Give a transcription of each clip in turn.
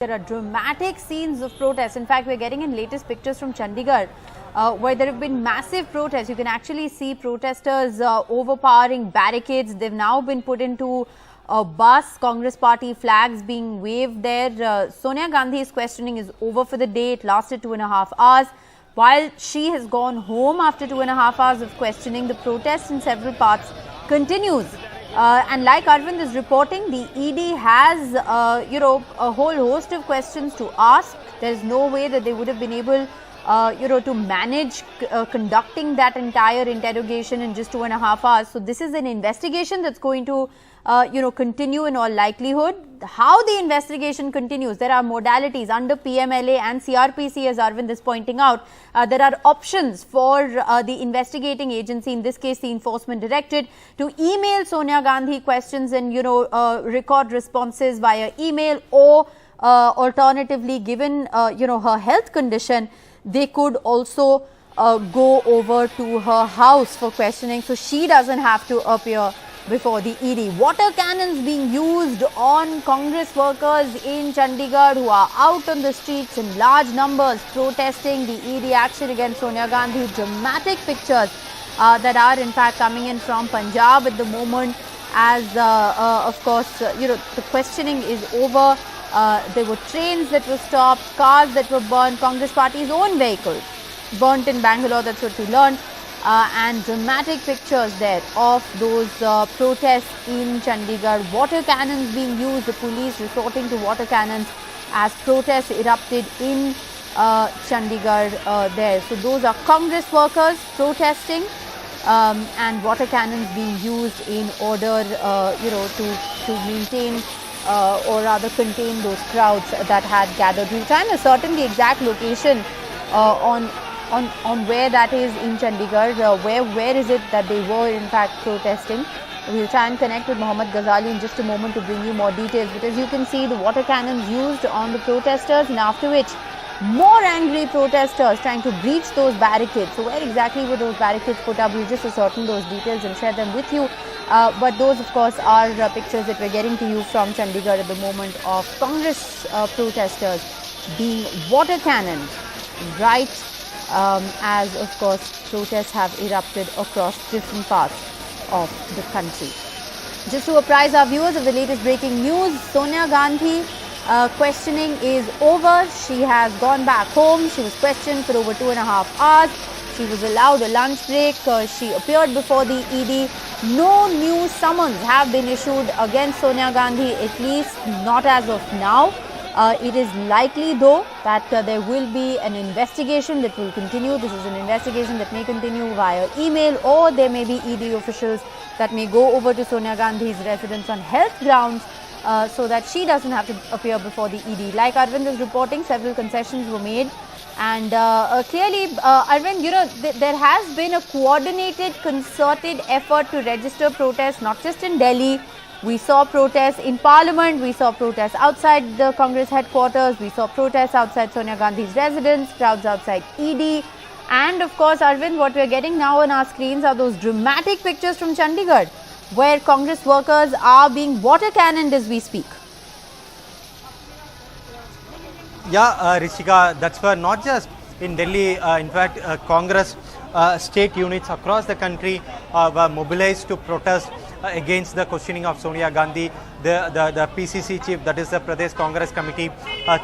There are dramatic scenes of protests. In fact, we're getting in latest pictures from Chandigarh where there have been massive protests. You can actually see protesters overpowering barricades. They've now been put into a bus, Congress party flags being waved there. Sonia Gandhi's questioning is over for the day. It lasted 2.5 hours. While she has gone home after 2.5 hours of questioning, the protest in several parts continues. And like Arvind is reporting, the ED has, a whole host of questions to ask. There is no way that they would have been able, to manage conducting that entire interrogation in just 2.5 hours. So this is an investigation that's going to, continue in all likelihood. How the investigation continues, there are modalities under PMLA and CRPC, as Arvind is pointing out. There are options for the investigating agency, in this case the Enforcement Directorate, to email Sonia Gandhi questions and record responses via email, or alternatively, given her health condition, they could also go over to her house for questioning, so she doesn't have to appear before the ED. Water cannons being used on Congress workers in Chandigarh who are out on the streets in large numbers protesting the ED action against Sonia Gandhi. Dramatic pictures that are in fact coming in from Punjab at the moment, as of course the questioning is over. There were trains that were stopped, cars that were burned, Congress party's own vehicles burnt in Bangalore, that's what we learned. And dramatic pictures there of those protests in Chandigarh. Water cannons being used, the police resorting to water cannons as protests erupted in Chandigarh there. So those are Congress workers protesting and water cannons being used in order to maintain or rather contain those crowds that had gathered. We'll try and ascertain the exact location on where that is in Chandigarh. Where is it that they were in fact protesting? We'll try and connect with Mohammed Ghazali in just a moment to bring you more details. But as you can see, the water cannons used on the protesters, and after which more angry protesters trying to breach those barricades. So where exactly were those barricades put up? We'll just ascertain those details and share them with you. But those, of course, are pictures that we're getting to you from Chandigarh at the moment of Congress protesters being water cannoned right as, of course, protests have erupted across different parts of the country. Just to apprise our viewers of the latest breaking news, Sonia Gandhi questioning is over. She has gone back home. She was questioned for over 2.5 hours. She was allowed a lunch break. She appeared before the ED. No new summons have been issued against Sonia Gandhi, at least not as of now. It is likely, though, that there will be an investigation that will continue. This is an investigation that may continue via email, or there may be ED officials that may go over to Sonia Gandhi's residence on health grounds so that she doesn't have to appear before the ED. Like Arvind is reporting, several concessions were made. And clearly, Arvind, there has been a coordinated, concerted effort to register protests, not just in Delhi. We saw protests in Parliament, we saw protests outside the Congress headquarters, we saw protests outside Sonia Gandhi's residence, crowds outside ED. And of course, Arvind, what we are getting now on our screens are those dramatic pictures from Chandigarh, where Congress workers are being water cannoned as we speak. Yeah, Rishika, that's why not just in Delhi, in fact, Congress state units across the country were mobilized to protest against the questioning of Sonia Gandhi. The PCC chief, that is the Pradesh Congress Committee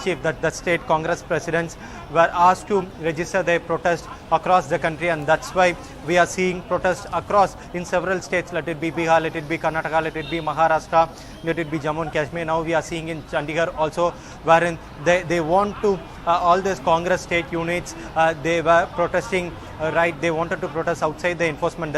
chief, that the state Congress presidents were asked to register their protest across the country, and that's why we are seeing protests across in several states. Let it be Bihar, let it be Karnataka, let it be Maharashtra, let it be Jammu and Kashmir. Now we are seeing in Chandigarh also, wherein they want to all these Congress state units, they were protesting. Right, they wanted to protest outside the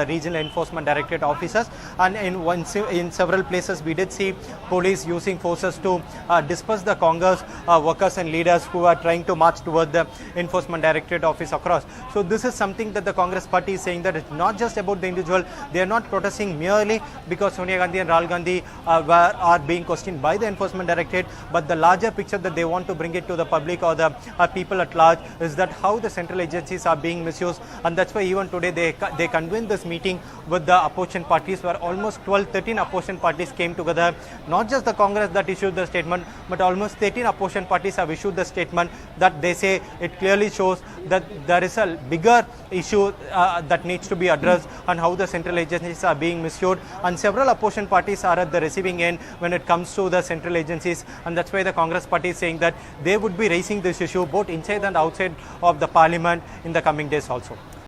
regional enforcement directorate offices, and in several places we did see police using forces to disperse the Congress workers and leaders who are trying to march toward the enforcement directorate office across. So this is something that the Congress party is saying, that it's not just about the individual. They are not protesting merely because Sonia Gandhi and Rahul Gandhi are being questioned by the enforcement directorate, but the larger picture that they want to bring it to the public or the people at large is that how the central agencies are being misused, and that's why even today they convened this meeting with the opposition parties, where almost 13 opposition parties came together. Not just the Congress that issued the statement, but almost 13 opposition parties have issued the statement that they say it clearly shows that there is a bigger issue that needs to be addressed on how the central agencies are being misused, and several opposition parties are at the receiving end when it comes to the central agencies, and that's why the Congress party is saying that they would be raising this issue both inside and outside of the parliament in the coming days also.